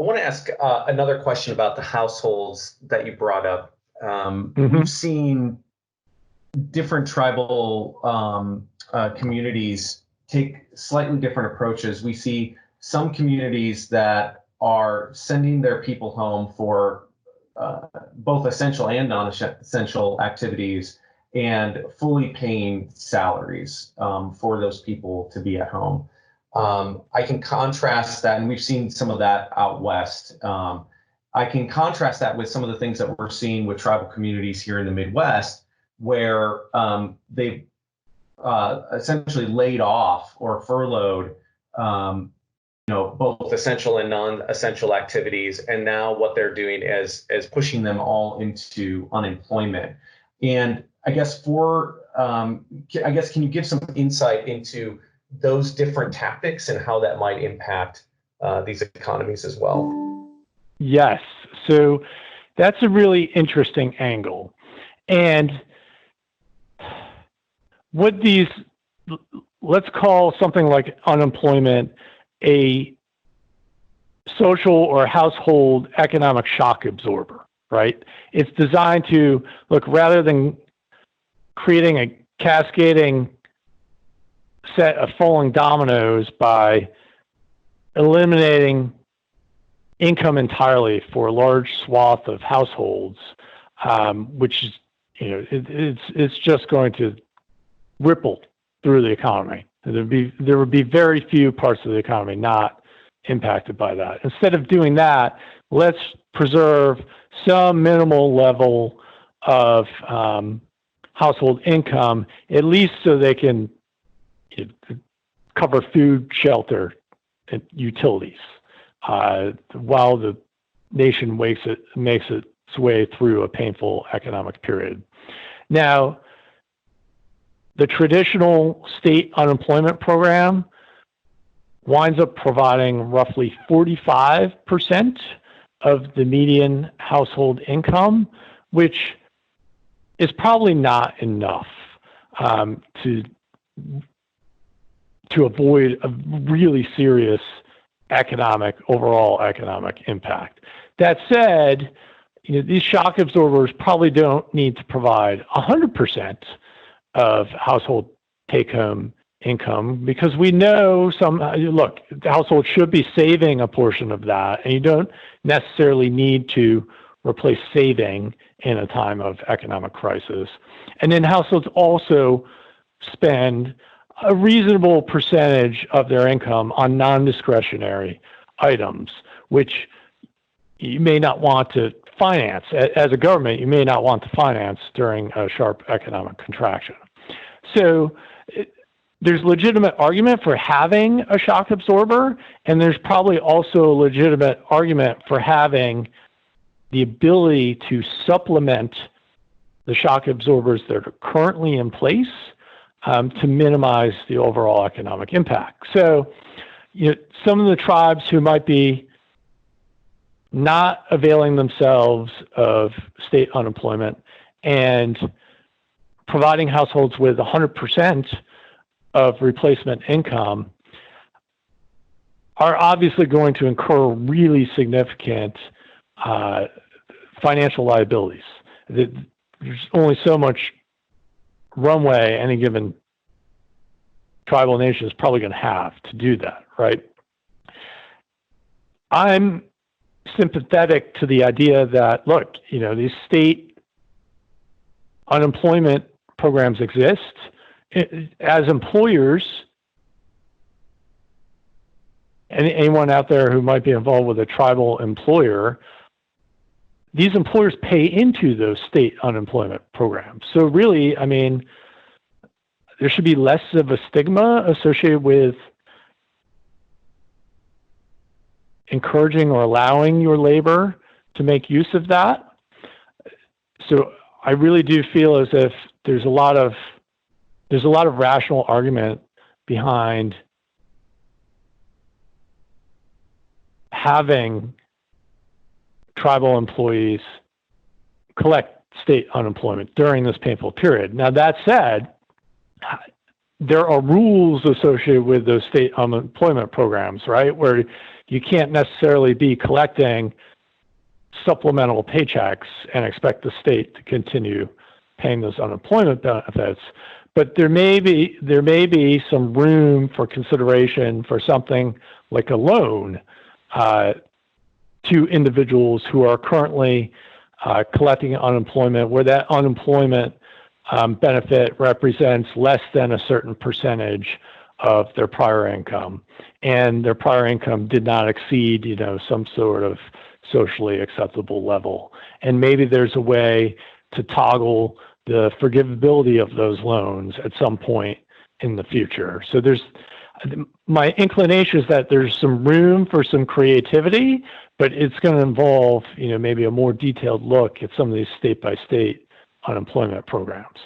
I want to ask another question about the households that you brought up. Mm-hmm. We've seen different tribal communities take slightly different approaches. We see some communities that are sending their people home for both essential and non-essential activities and fully paying salaries for those people to be at home. I can contrast that, and we've seen some of that out west. I can contrast that with some of the things that we're seeing with tribal communities here in the Midwest, where they've essentially laid off or furloughed both essential and non-essential activities, and now what they're doing is pushing them all into unemployment. And I guess can you give some insight into those different tactics and how that might impact these economies as well? Yes. So that's a really interesting angle. And what let's call something like unemployment a social or household economic shock absorber, right? It's designed to, look, rather than creating a cascading set of falling dominoes by eliminating income entirely for a large swath of households, which is, it's just going to ripple through the economy. There would be very few parts of the economy not impacted by that. Instead of doing that, let's preserve some minimal level of household income, at least so they can cover food, shelter, and utilities, while the nation makes its way through a painful economic period. Now, the traditional state unemployment program winds up providing roughly 45% of the median household income, which is probably not enough to avoid a really serious overall economic impact. That said, these shock absorbers probably don't need to provide 100% of household take-home income, because we know the household should be saving a portion of that, and you don't necessarily need to replace saving in a time of economic crisis. And then households also spend a reasonable percentage of their income on non-discretionary items, which you may not want to finance. As a government, you may not want to finance during a sharp economic contraction. So there's legitimate argument for having a shock absorber, and there's probably also a legitimate argument for having the ability to supplement the shock absorbers that are currently in place to minimize the overall economic impact. So, some of the tribes who might be not availing themselves of state unemployment and providing households with 100% of replacement income are obviously going to incur really significant financial liabilities. There's only so much runway any given tribal nation is probably going to have to do that, right? I'm sympathetic to the idea that, look, these state unemployment programs exist. As employers, and anyone out there who might be involved with a tribal employer, these employers pay into those state unemployment programs. So really, there should be less of a stigma associated with encouraging or allowing your labor to make use of that. So I really do feel as if there's a lot of rational argument behind having tribal employees collect state unemployment during this painful period. Now, that said, there are rules associated with those state unemployment programs, right? Where, you can't necessarily be collecting supplemental paychecks and expect the state to continue paying those unemployment benefits. But there may be some room for consideration for something like a loan to individuals who are currently collecting unemployment, where that unemployment benefit represents less than a certain percentage of their prior income, and their prior income did not exceed, some sort of socially acceptable level. And maybe there's a way to toggle the forgivability of those loans at some point in the future. So my inclination is that there's some room for some creativity, but it's going to involve, maybe a more detailed look at some of these state-by-state unemployment programs.